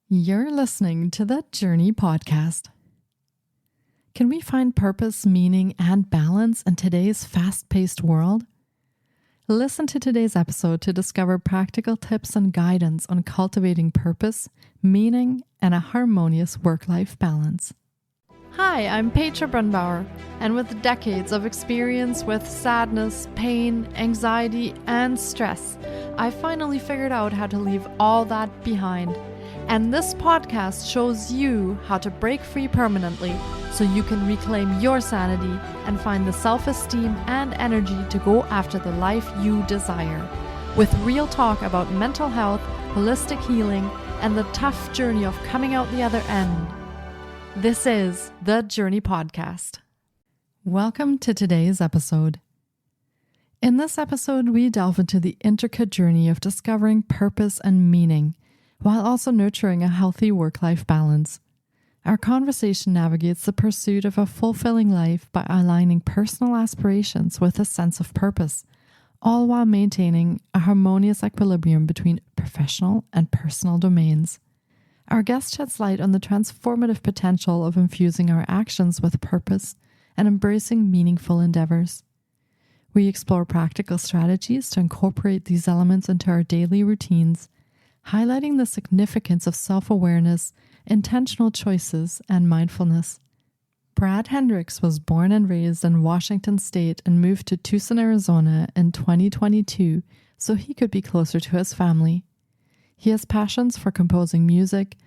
You're listening to the Journey Podcast. Can we find purpose, meaning, and balance in today's fast-paced world? Listen to today's episode to discover practical tips and guidance on cultivating purpose, meaning, and a harmonious work-life balance. Hi, I'm Petra Brunbauer, and with decades of experience with sadness, pain, anxiety, and stress, I finally figured out how to leave all that behind. And this podcast shows you how to break free permanently so you can reclaim your sanity and find the self-esteem and energy to go after the life you desire. With real talk about mental health, holistic healing, and the tough journey of coming out the other end. This is the Journey Podcast. Welcome to today's episode. In this episode, we delve into the intricate journey of discovering purpose and meaning, while also nurturing a healthy work-life balance. Our conversation navigates the pursuit of a fulfilling life by aligning personal aspirations with a sense of purpose, all while maintaining a harmonious equilibrium between professional and personal domains. Our guest sheds light on the transformative potential of infusing our actions with purpose and embracing meaningful endeavors. We explore practical strategies to incorporate these elements into our daily routines, highlighting the significance of self-awareness, intentional choices, and mindfulness. Brad Hendrix was born and raised in Washington State and moved to Tucson, Arizona in 2022 so he could be closer to his family. He has passions for composing music,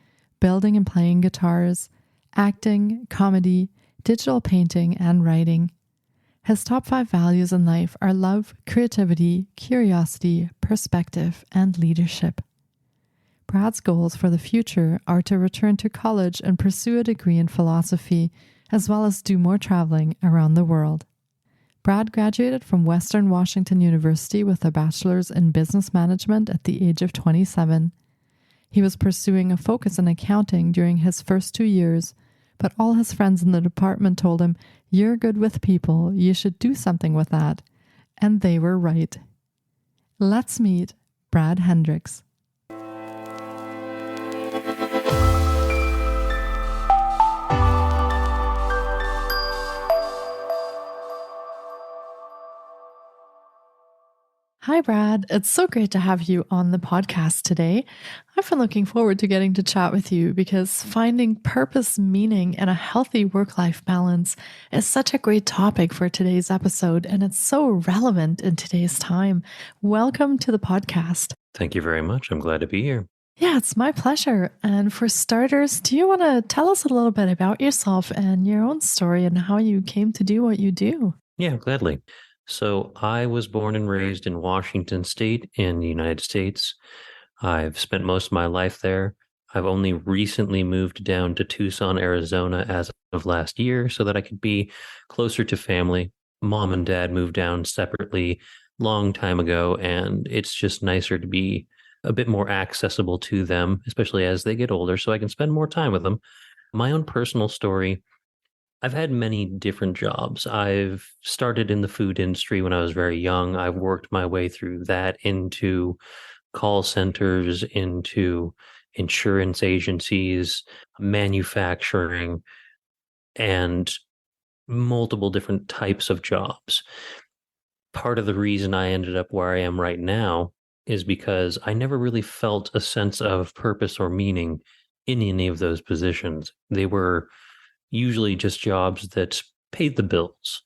building and playing guitars, acting, comedy, digital painting, and writing. His top 5 values in life are love, creativity, curiosity, perspective, and leadership. Brad's goals for the future are to return to college and pursue a degree in philosophy, as well as do more traveling around the world. Brad graduated from Western Washington University with a bachelor's in business management at the age of 27. He was pursuing a focus in accounting during his first 2 years, but all his friends in the department told him, "You're good with people, you should do something with that." And they were right. Let's meet Brad Hendrix. Hi, Brad. It's so great to have you on the podcast today. I've been looking forward to getting to chat with you because finding purpose, meaning, and a healthy work-life balance is such a great topic for today's episode, and it's so relevant in today's time. Welcome to the podcast. Thank you very much. I'm glad to be here. Yeah, it's my pleasure. And for starters, do you want to tell us a little bit about yourself and your own story and how you came to do what you do? Yeah, gladly. So I was born and raised in Washington State in the United States. I've spent most of my life there. I've only recently moved down to Tucson, Arizona as of last year so that I could be closer to family. Mom and dad moved down separately long time ago, and it's just nicer to be a bit more accessible to them, especially as they get older, so I can spend more time with them. My own personal story, I've had many different jobs. I've started in the food industry when I was very young. I've worked my way through that into call centers, into insurance agencies, manufacturing, and multiple different types of jobs. Part of the reason I ended up where I am right now is because I never really felt a sense of purpose or meaning in any of those positions. They were usually just jobs that paid the bills.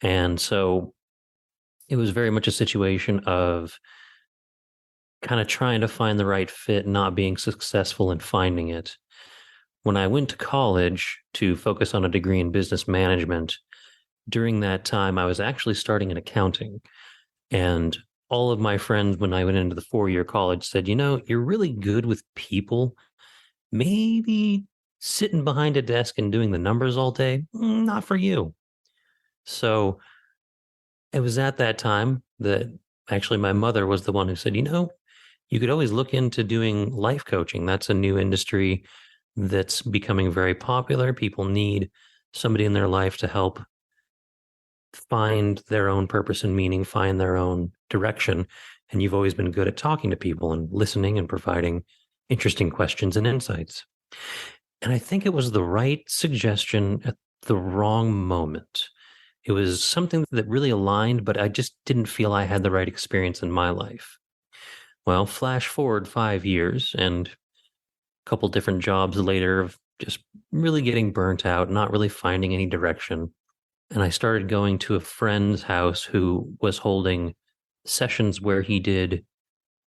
And so it was very much a situation of kind of trying to find the right fit, not being successful in finding it. When I went to college to focus on a degree in business management, during that time, I was actually starting in accounting. And all of my friends, when I went into the 4-year college, said, you're really good with people. Maybe sitting behind a desk and doing the numbers all day, not for you. So it was at that time that actually my mother was the one who said, you could always look into doing life coaching. That's a new industry that's becoming very popular. People need somebody in their life to help find their own purpose and meaning, find their own direction. And you've always been good at talking to people and listening and providing interesting questions and insights. And I think it was the right suggestion at the wrong moment. It was something that really aligned, but I just didn't feel I had the right experience in my life. Well, flash forward 5 years and a couple different jobs later of just really getting burnt out, not really finding any direction. And I started going to a friend's house who was holding sessions where he did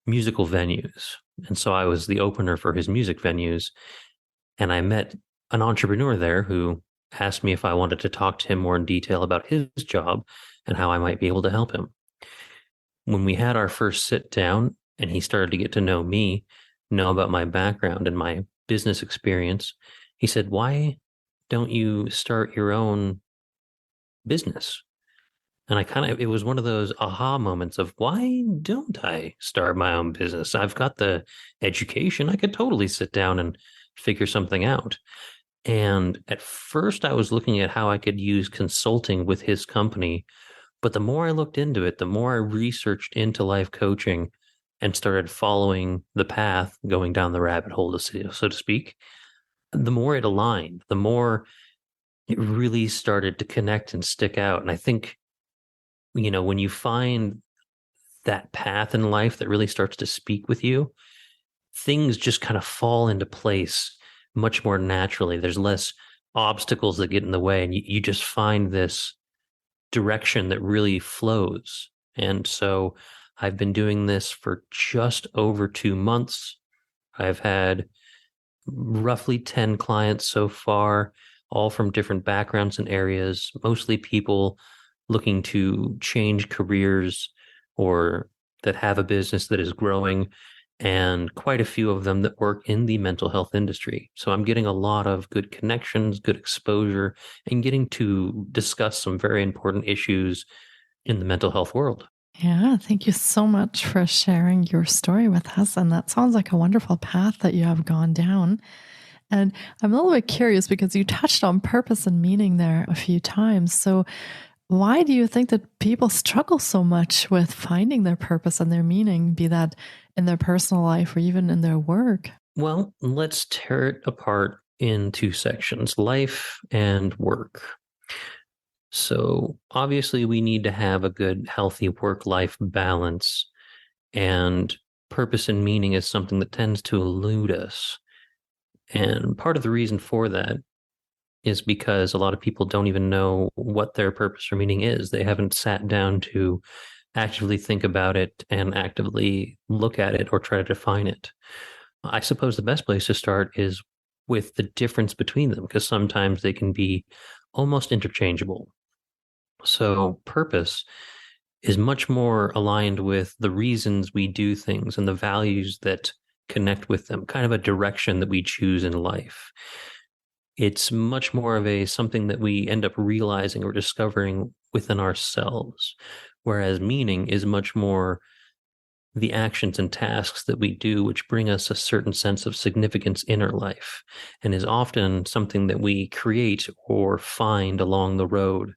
musical venues. And so I was the opener for his music venues. And I met an entrepreneur there who asked me if I wanted to talk to him more in detail about his job and how I might be able to help him. When we had our first sit down and he started to get to know me, know about my background and my business experience, he said, "Why don't you start your own business?" And it was one of those aha moments of why don't I start my own business? I've got the education. I could totally sit down and figure something out. And at first, I was looking at how I could use consulting with his company. But the more I looked into it, the more I researched into life coaching and started following the path, going down the rabbit hole, so to speak, the more it aligned, the more it really started to connect and stick out. And I think, when you find that path in life that really starts to speak with you, things just kind of fall into place much more naturally. There's less obstacles that get in the way, and you just find this direction that really flows. And so I've been doing this for just over 2 months. I've had roughly 10 clients so far, all from different backgrounds and areas, mostly people looking to change careers or that have a business that is growing, and quite a few of them that work in the mental health industry. So I'm getting a lot of good connections, good exposure, and getting to discuss some very important issues in the mental health world. Yeah, thank you so much for sharing your story with us. And that sounds like a wonderful path that you have gone down. And I'm a little bit curious because you touched on purpose and meaning there a few times. So, why do you think that people struggle so much with finding their purpose and their meaning, be that in their personal life or even in their work? Well, let's tear it apart in two sections: life and work. So, obviously, we need to have a good, healthy work life balance, and purpose and meaning is something that tends to elude us. And part of the reason for that is because a lot of people don't even know what their purpose or meaning is. They haven't sat down to actively think about it and actively look at it or try to define it. I suppose the best place to start is with the difference between them, because sometimes they can be almost interchangeable. So, purpose is much more aligned with the reasons we do things and the values that connect with them, kind of a direction that we choose in life. It's much more of a something that we end up realizing or discovering within ourselves, whereas meaning is much more the actions and tasks that we do, which bring us a certain sense of significance in our life, and is often something that we create or find along the road.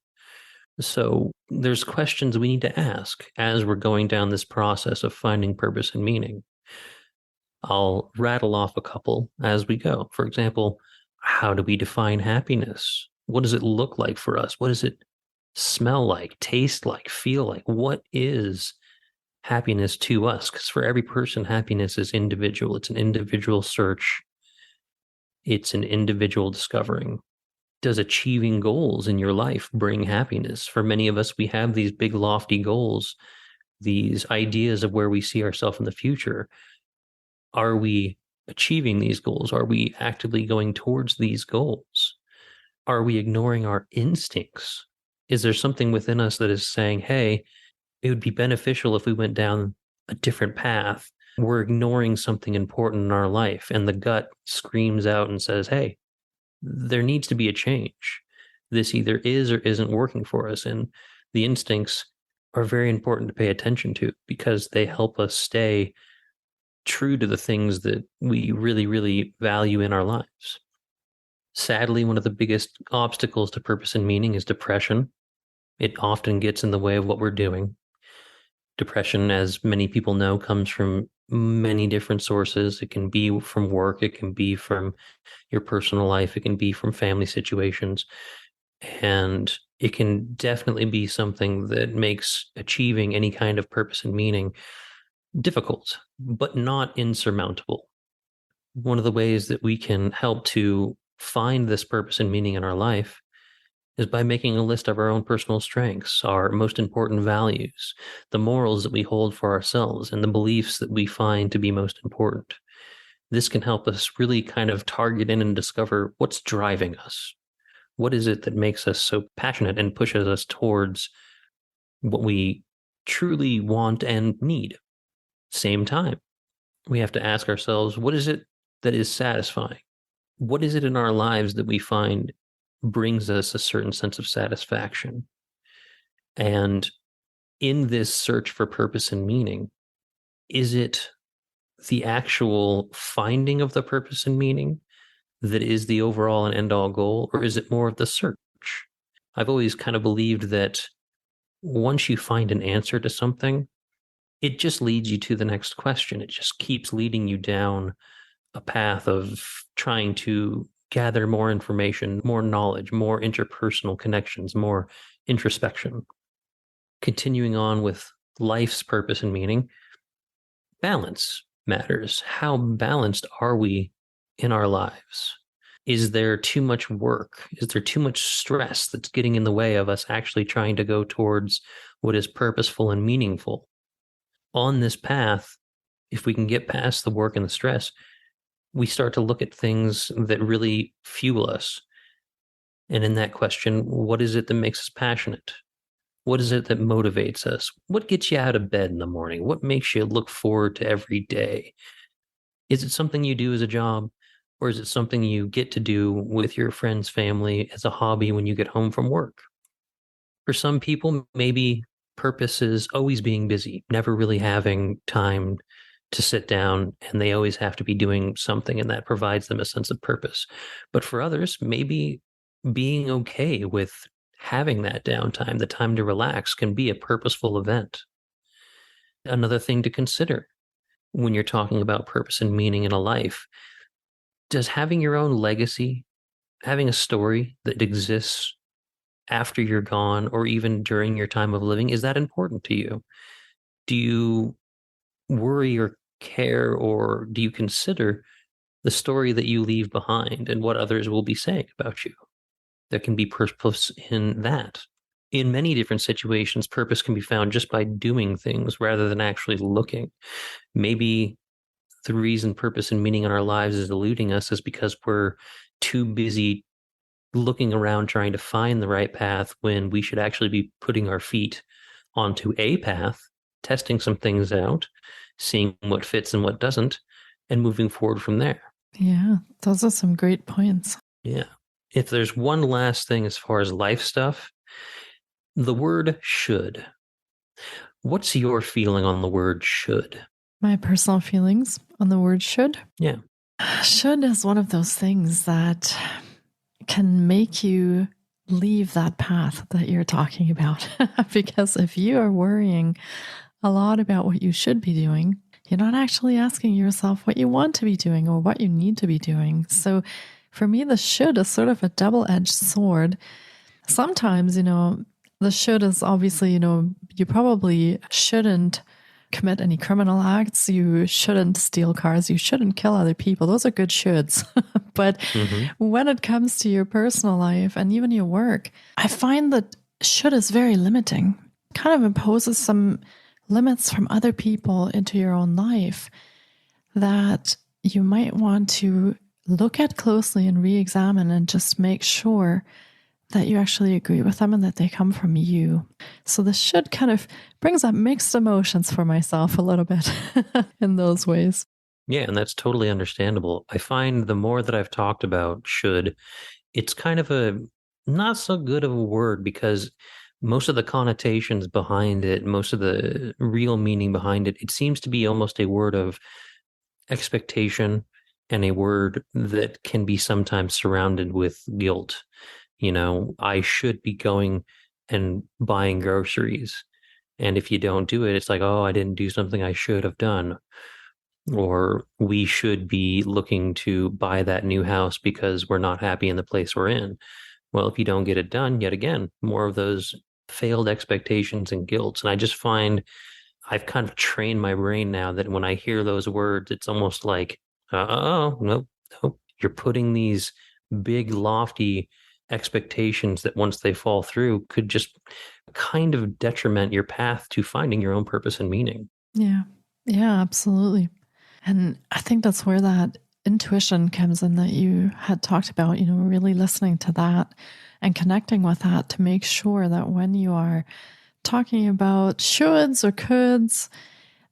So there's questions we need to ask as we're going down this process of finding purpose and meaning. I'll rattle off a couple as we go. For example, how do we define happiness? What does it look like for us? What does it smell like, taste like, feel like? What is happiness to us? Because for every person, happiness is individual. It's an individual search, it's an individual discovering. Does achieving goals in your life bring happiness? For many of us, we have these big, lofty goals, these ideas of where we see ourselves in the future. Are we achieving these goals? Are we actively going towards these goals? Are we ignoring our instincts? Is there something within us that is saying, hey, it would be beneficial if we went down a different path? We're ignoring something important in our life, and the gut screams out and says, hey, there needs to be a change. This either is or isn't working for us. And the instincts are very important to pay attention to because they help us stay true to the things that we really, really value in our lives. Sadly, one of the biggest obstacles to purpose and meaning is depression. It often gets in the way of what we're doing. Depression, as many people know, comes from many different sources. It can be from work, it can be from your personal life, it can be from family situations. And it can definitely be something that makes achieving any kind of purpose and meaning difficult, but not insurmountable. One of the ways that we can help to find this purpose and meaning in our life is by making a list of our own personal strengths, our most important values, the morals that we hold for ourselves, and the beliefs that we find to be most important. This can help us really kind of target in and discover what's driving us. What is it that makes us so passionate and pushes us towards what we truly want and need? Same time, we have to ask ourselves, what is it that is satisfying? What is it in our lives that we find brings us a certain sense of satisfaction? And in this search for purpose and meaning, is it the actual finding of the purpose and meaning that is the overall and end all goal, or is it more of the search? I've always kind of believed that once you find an answer to something, it just leads you to the next question. It just keeps leading you down a path of trying to gather more information, more knowledge, more interpersonal connections, more introspection. Continuing on with life's purpose and meaning, balance matters. How balanced are we in our lives? Is there too much work? Is there too much stress that's getting in the way of us actually trying to go towards what is purposeful and meaningful? On this path, if we can get past the work and the stress, we start to look at things that really fuel us. And in that question, what is it that makes us passionate? What is it that motivates us? What gets you out of bed in the morning? What makes you look forward to every day? Is it something you do as a job, or is it something you get to do with your friends, family as a hobby when you get home from work? For some people, maybe purpose is always being busy, never really having time to sit down, and they always have to be doing something, and that provides them a sense of purpose. But for others, maybe being okay with having that downtime, the time to relax, can be a purposeful event. Another thing to consider when you're talking about purpose and meaning in a life, does having your own legacy, having a story that exists after you're gone or even during your time of living, is that important to you? Do you worry or care, or do you consider the story that you leave behind and what others will be saying about you? There can be purpose in that. In many different situations, purpose can be found just by doing things rather than actually looking. Maybe the reason purpose and meaning in our lives is eluding us is because we're too busy looking around trying to find the right path when we should actually be putting our feet onto a path, testing some things out, seeing what fits and what doesn't, and moving forward from there. Yeah, those are some great points. Yeah. If there's one last thing as far as life stuff, the word should. What's your feeling on the word should? My personal feelings on the word should. Yeah. Should is one of those things that can make you leave that path that you're talking about. Because if you are worrying a lot about what you should be doing, you're not actually asking yourself what you want to be doing or what you need to be doing. So for me, the should is sort of a double-edged sword. Sometimes, the should is obviously, you probably shouldn't commit any criminal acts. You shouldn't steal cars. You shouldn't kill other people. Those are good shoulds. But when it comes to your personal life and even your work, I find that should is very limiting. It kind of imposes some limits from other people into your own life that you might want to look at closely and re-examine and just make sure that you actually agree with them and that they come from you. So this should kind of brings up mixed emotions for myself a little bit in those ways. Yeah, and that's totally understandable. I find the more that I've talked about should, it's kind of a not so good of a word because most of the connotations behind it, most of the real meaning behind it, it seems to be almost a word of expectation and a word that can be sometimes surrounded with guilt. I should be going and buying groceries. And if you don't do it, it's like, oh, I didn't do something I should have done. Or we should be looking to buy that new house because we're not happy in the place we're in. Well, if you don't get it done, yet again, more of those failed expectations and guilt. And I just find I've kind of trained my brain now that when I hear those words, it's almost like, oh, nope, nope. You're putting these big, lofty expectations that once they fall through could just kind of detriment your path to finding your own purpose and meaning. Yeah. Yeah, absolutely. And I think that's where that intuition comes in that you had talked about, really listening to that and connecting with that to make sure that when you are talking about shoulds or coulds,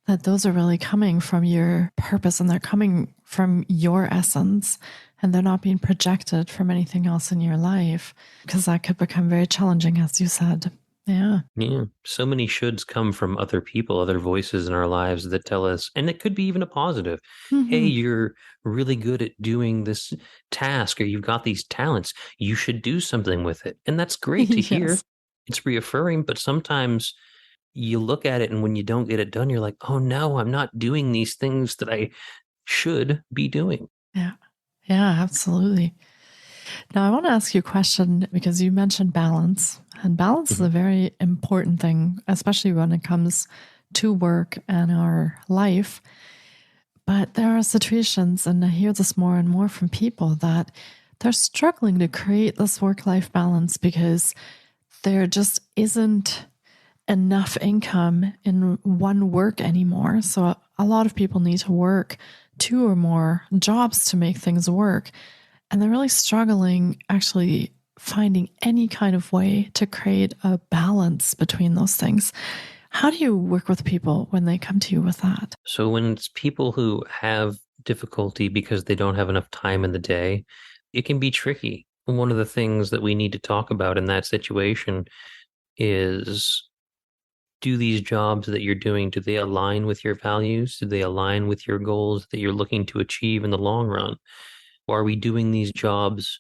that those are really coming from your purpose and they're coming from your essence and they're not being projected from anything else in your life because that could become very challenging, as you said. Yeah. Yeah. So many shoulds come from other people, other voices in our lives that tell us, and it could be even a positive. Hey, Mm-hmm. you're really good at doing this task, or you've got these talents. You should do something with it. And that's great to hear. Yes. It's reaffirming, but sometimes you look at it and when you don't get it done, you're like, oh no, I'm not doing these things that I should be doing. Yeah. Yeah, absolutely. Now, I want to ask you a question because you mentioned balance, and balance is Mhm. a very important thing, especially when it comes to work and our life. But there are situations, and I hear this more and more from people, that they're struggling to create this work life balance because there just isn't enough income in one work anymore. So a lot of people need to work two or more jobs to make things work. And they're really struggling actually finding any kind of way to create a balance between those things. How do you work with people when they come to you with that? So when it's people who have difficulty because they don't have enough time in the day, it can be tricky. One of the things that we need to talk about in that situation is, do these jobs that you're doing, do they align with your values? Do they align with your goals that you're looking to achieve in the long run? Or are we doing these jobs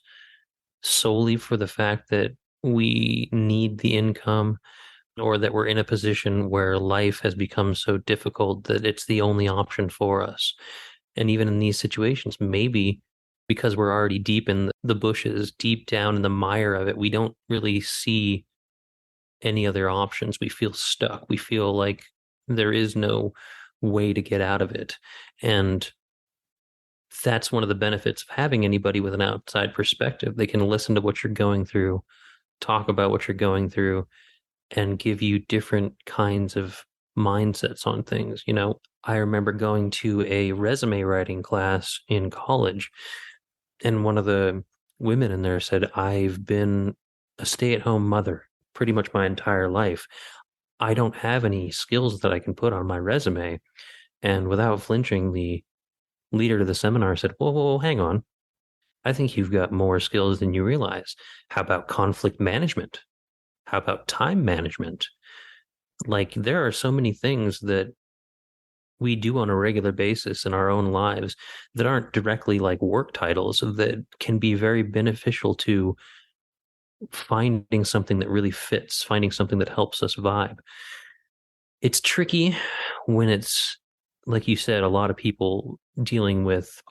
solely for the fact that we need the income, or that we're in a position where life has become so difficult that it's the only option for us? And even in these situations, maybe because we're already deep in the bushes, deep down in the mire of it, we don't really see any other options. We feel stuck. We feel like there is no way to get out of it. And that's one of the benefits of having anybody with an outside perspective. They can listen to what you're going through, talk about what you're going through, and give you different kinds of mindsets on things. I remember going to a resume writing class in college, and one of the women in there said, I've been a stay-at-home mother pretty much my entire life. I don't have any skills that I can put on my resume. And without flinching, the leader of the seminar said, whoa, whoa, whoa, hang on. I think you've got more skills than you realize. How about conflict management? How about time management? Like, there are so many things that we do on a regular basis in our own lives that aren't directly like work titles that can be very beneficial to finding something that really fits, finding something that helps us vibe. It's tricky when it's, like you said, a lot of people dealing with,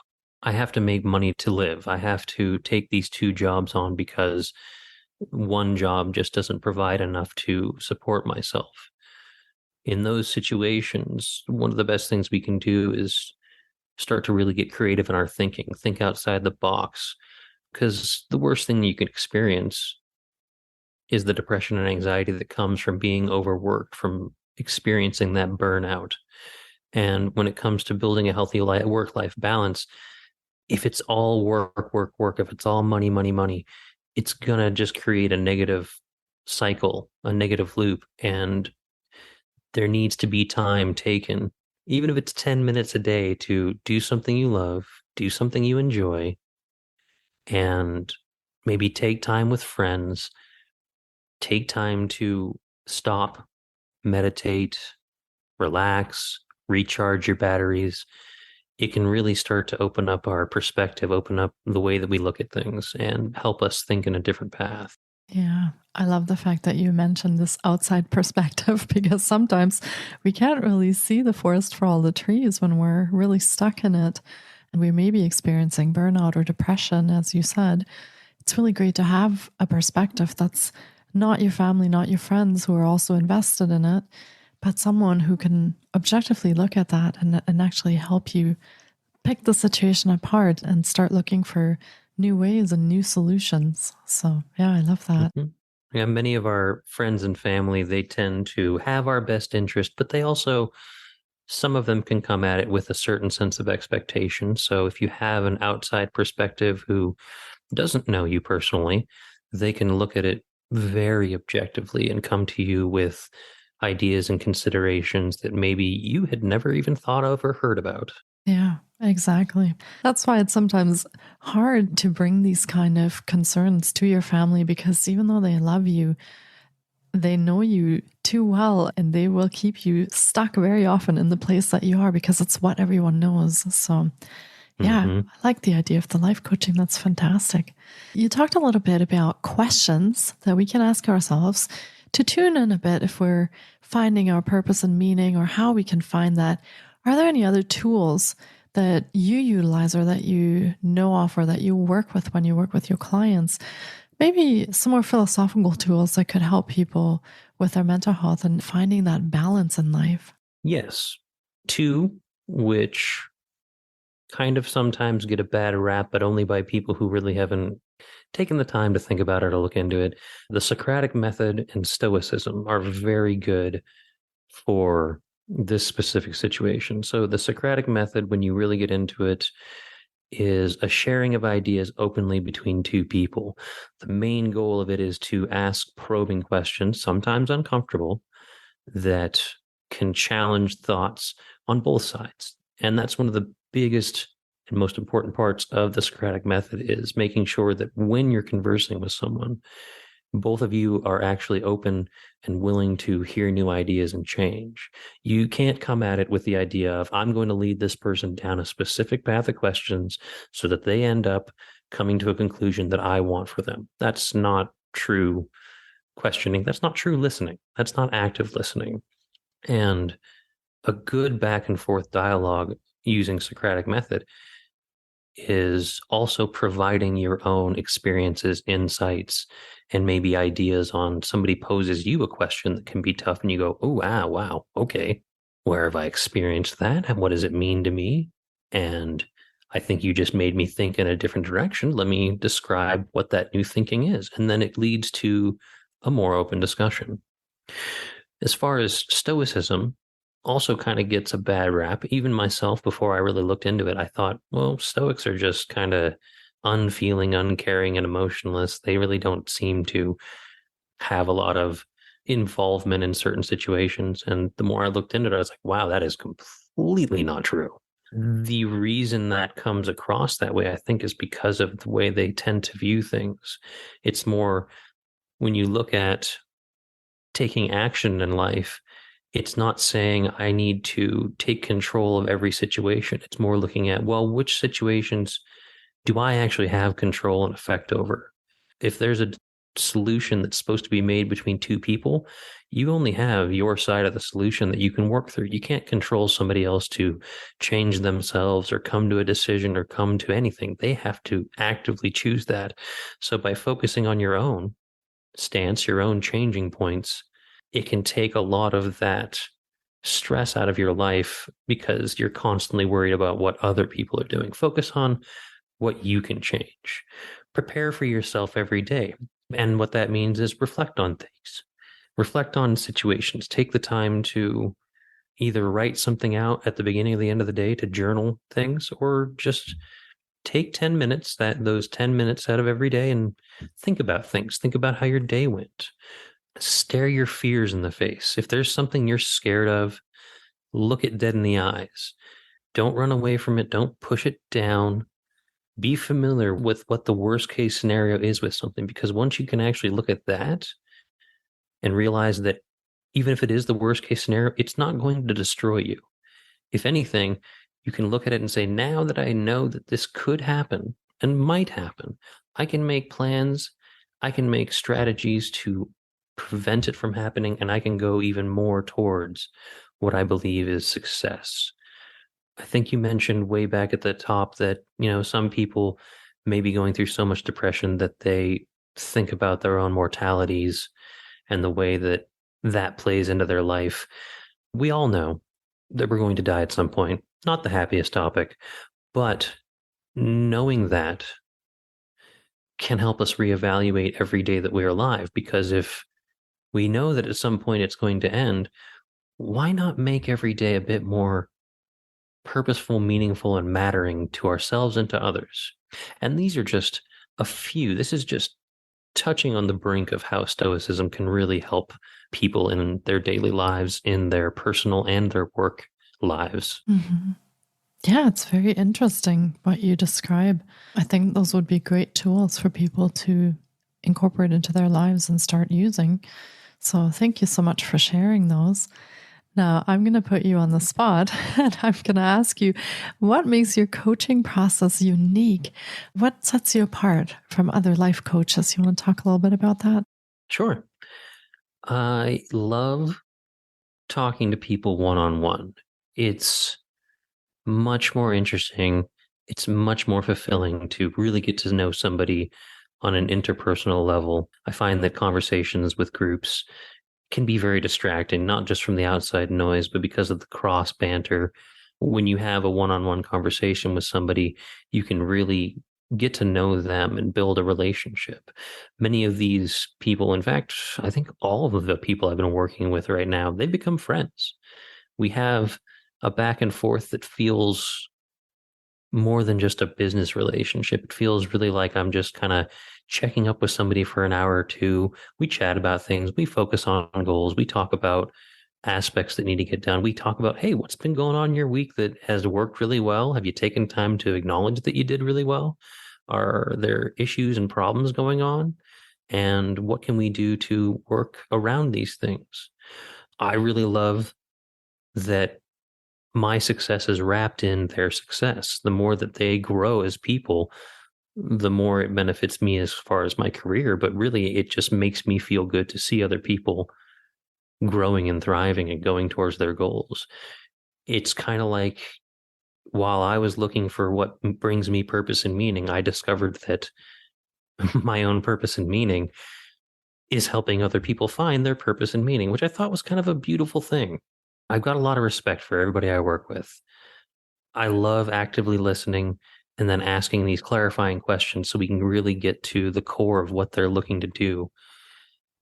I have to make money to live. I have to take these two jobs on because one job just doesn't provide enough to support myself. In those situations, one of the best things we can do is start to really get creative in our thinking, think outside the box. Because the worst thing you can experience is the depression and anxiety that comes from being overworked, from experiencing that burnout. And when it comes to building a healthy work life balance, if it's all work, work, work, if it's all money, money, money, it's going to just create a negative cycle, a negative loop. And there needs to be time taken, even if it's 10 minutes a day, to do something you love, do something you enjoy, and maybe take time with friends, take time to stop, meditate, relax, recharge your batteries. It can really start to open up our perspective, open up the way that we look at things, and help us think in a different path. Yeah, I love the fact that you mentioned this outside perspective because sometimes we can't really see the forest for all the trees when we're really stuck in it. And we may be experiencing burnout or depression, as you said. It's really great to have a perspective that's not your family, not your friends who are also invested in it, but someone who can objectively look at that and actually help you pick the situation apart and start looking for new ways and new solutions. So, yeah, I love that. Mhm. Yeah, many of our friends and family, they tend to have our best interest, but they also, some of them can come at it with a certain sense of expectation. So if you have an outside perspective who doesn't know you personally, they can look at it very objectively and come to you with ideas and considerations that maybe you had never even thought of or heard about. Yeah, exactly. That's why it's sometimes hard to bring these kind of concerns to your family because even though they love you, they know you too well and they will keep you stuck very often in the place that you are because it's what everyone knows. So, yeah, Hmm. I like the idea of the life coaching. That's fantastic. You talked a little bit about questions that we can ask ourselves to tune in a bit if we're finding our purpose and meaning or how we can find that. Are there any other tools that you utilize or that you know of or that you work with when you work with your clients? Maybe some more philosophical tools that could help people with their mental health and finding that balance in life. Yes. Two, which kind of sometimes get a bad rap, but only by people who really haven't taken the time to think about it or look into it. The Socratic method and Stoicism are very good for this specific situation. So, the Socratic method, when you really get into it, is a sharing of ideas openly between two people. The main goal of it is to ask probing questions, sometimes uncomfortable, that can challenge thoughts on both sides. And that's one of the biggest and most important parts of the Socratic method is making sure that when you're conversing with someone, both of you are actually open and willing to hear new ideas and change. You can't come at it with the idea of, I'm going to lead this person down a specific path of questions so that they end up coming to a conclusion that I want for them. That's not true questioning. That's not true listening. That's not active listening. And a good back and forth dialogue using Socratic method is also providing your own experiences, insights, and maybe ideas on somebody poses you a question that can be tough and you go, oh, wow, okay. Where have I experienced that? And what does it mean to me? And I think you just made me think in a different direction. Let me describe what that new thinking is. And then it leads to a more open discussion. As far as Stoicism, also kind of gets a bad rap. Even myself, before I really looked into it, I thought, well, Stoics are just kind of unfeeling, uncaring, and emotionless. They really don't seem to have a lot of involvement in certain situations. And the more I looked into it, I was like, wow, that is completely not true. The reason that comes across that way, I think, is because of the way they tend to view things. It's more when you look at taking action in life, it's not saying I need to take control of every situation. It's more looking at, well, which situations do I actually have control and effect over? If there's a solution that's supposed to be made between two people, you only have your side of the solution that you can work through. You can't control somebody else to change themselves or come to a decision or come to anything. They have to actively choose that. So by focusing on your own stance, your own changing points, it can take a lot of that stress out of your life because you're constantly worried about what other people are doing. Focus on what you can change. Prepare for yourself every day. And what that means is reflect on things, reflect on situations. Take the time to either write something out at the beginning or the end of the day to journal things, or just take 10 minutes, that those 10 minutes out of every day, and think about things. Think about how your day went. Stare your fears in the face. If there's something you're scared of, look it dead in the eyes. Don't run away from it. Don't push it down. Be familiar with what the worst case scenario is with something, because once you can actually look at that and realize that even if it is the worst case scenario, it's not going to destroy you. If anything, you can look at it and say, now that I know that this could happen and might happen, I can make plans. I can make strategies to prevent it from happening, and I can go even more towards what I believe is success. I think you mentioned way back at the top that, some people may be going through so much depression that they think about their own mortalities and the way that that plays into their life. We all know that we're going to die at some point. Not the happiest topic, but knowing that can help us reevaluate every day that we're alive. Because if we know that at some point it's going to end, why not make every day a bit more purposeful, meaningful, and mattering to ourselves and to others? And these are just a few. This is just touching on the brink of how Stoicism can really help people in their daily lives, in their personal and their work lives. Mm-hmm. Yeah, it's very interesting what you describe. I think those would be great tools for people to incorporate into their lives and start using. So thank you so much for sharing those. Now, I'm going to put you on the spot and I'm going to ask you, what makes your coaching process unique? What sets you apart from other life coaches? You want to talk a little bit about that? Sure. I love talking to people one-on-one. It's much more interesting. It's much more fulfilling to really get to know somebody on an interpersonal level. I find that conversations with groups can be very distracting, not just from the outside noise, but because of the cross banter. When you have a one-on-one conversation with somebody, you can really get to know them and build a relationship. Many of these people, in fact, I think all of the people I've been working with right now, they become friends. We have a back and forth that feels more than just a business relationship. It feels really like I'm just kind of checking up with somebody for an hour or two. We chat about things. We focus on goals. We talk about aspects that need to get done. We talk about, hey, what's been going on in your week that has worked really well? Have you taken time to acknowledge that you did really well? Are there issues and problems going on? And what can we do to work around these things? I really love that my success is wrapped in their success. The more that they grow as people, the more it benefits me as far as my career. But really, it just makes me feel good to see other people growing and thriving and going towards their goals. It's kind of like while I was looking for what brings me purpose and meaning, I discovered that my own purpose and meaning is helping other people find their purpose and meaning, which I thought was kind of a beautiful thing. I've got a lot of respect for everybody I work with. I love actively listening and then asking these clarifying questions so we can really get to the core of what they're looking to do.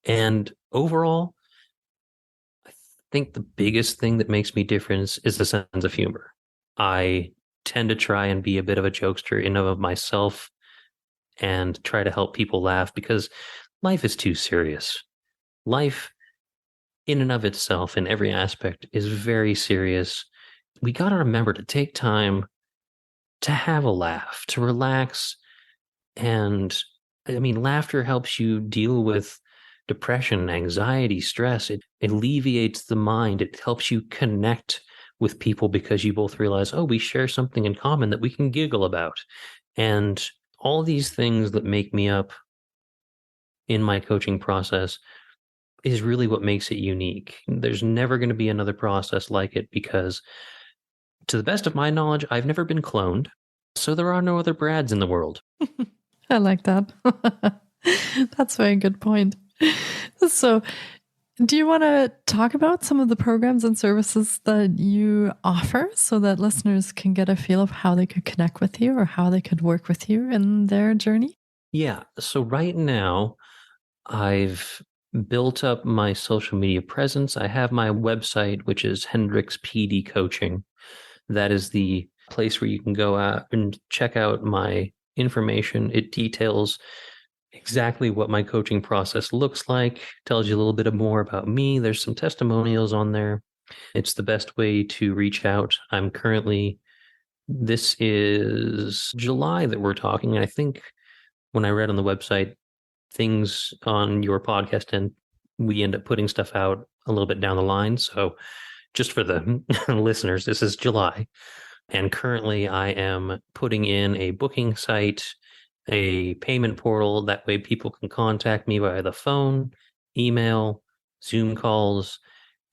And overall, I think the biggest thing that makes me different is the sense of humor. I tend to try and be a bit of a jokester in and of myself and try to help people laugh because life is too serious. Life in and of itself in every aspect is very serious. We got to remember to take time to have a laugh, to relax. And I mean, laughter helps you deal with depression, anxiety, stress. It alleviates the mind. It helps you connect with people because you both realize, oh, we share something in common that we can giggle about. And all these things that make me up in my coaching process is really what makes it unique. There's never going to be another process like it because, to the best of my knowledge, I've never been cloned. So there are no other Brads in the world. I like that. That's a very good point. So, do you want to talk about some of the programs and services that you offer so that listeners can get a feel of how they could connect with you or how they could work with you in their journey? Yeah. So right now, I've built up my social media presence. I have my website, which is Hendrix PD Coaching. That is the place where you can go out and check out my information. It details exactly what my coaching process looks like, tells you a little bit more about me. There's some testimonials on there. It's the best way to reach out. This is July that we're talking. And I think when I read on the website, things on your podcast and we end up putting stuff out a little bit down the line. So just for the listeners, this is July. And currently I am putting in a booking site a payment portal. That way people can contact me via the phone, email, Zoom calls,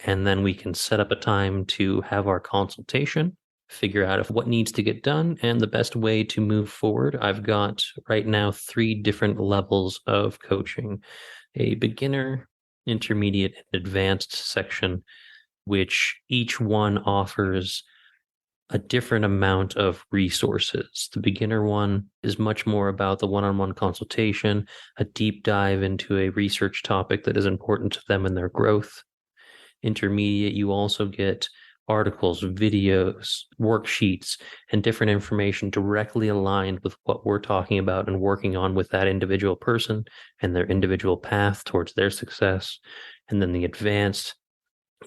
and then we can set up a time to have our consultation, figure out if what needs to get done and the best way to move forward. I've got right now 3 different levels of coaching: a beginner, intermediate, and advanced section, which each one offers a different amount of resources. The beginner one is much more about the one-on-one consultation, a deep dive into a research topic that is important to them in their growth. Intermediate, you also get articles, videos, worksheets, and different information directly aligned with what we're talking about and working on with that individual person and their individual path towards their success. And then the advanced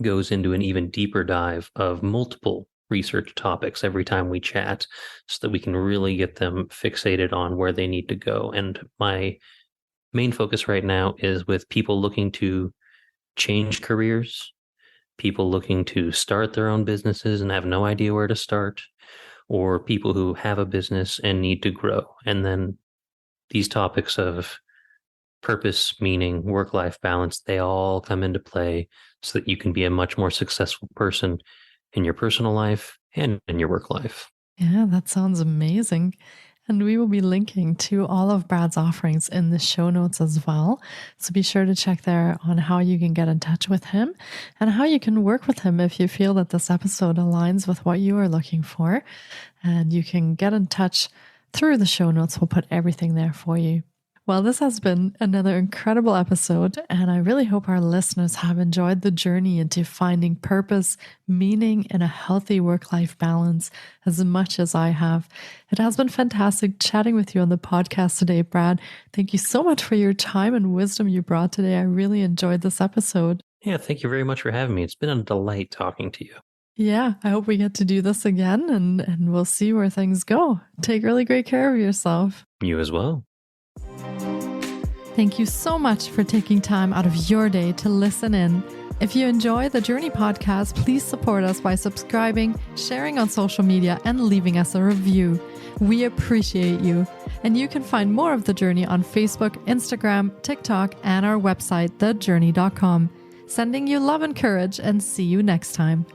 goes into an even deeper dive of multiple research topics every time we chat, so that we can really get them fixated on where they need to go. And my main focus right now is with people looking to change careers, people looking to start their own businesses and have no idea where to start, or people who have a business and need to grow. And then these topics of purpose, meaning, work-life balance, they all come into play so that you can be a much more successful person in your personal life and in your work life. Yeah, that sounds amazing. And we will be linking to all of Brad's offerings in the show notes as well. So be sure to check there on how you can get in touch with him and how you can work with him if you feel that this episode aligns with what you are looking for. And you can get in touch through the show notes. We'll put everything there for you. Well, this has been another incredible episode, and I really hope our listeners have enjoyed the journey into finding purpose, meaning, and a healthy work-life balance as much as I have. It has been fantastic chatting with you on the podcast today, Brad. Thank you so much for your time and wisdom you brought today. I really enjoyed this episode. Yeah, thank you very much for having me. It's been a delight talking to you. Yeah, I hope we get to do this again, and we'll see where things go. Take really great care of yourself. You as well. Thank you so much for taking time out of your day to listen in. If you enjoy the Journey podcast, please support us by subscribing, sharing on social media, and leaving us a review. We appreciate you. And you can find more of The Journey on Facebook, Instagram, TikTok, and our website, thejourney.com. Sending you love and courage, and see you next time.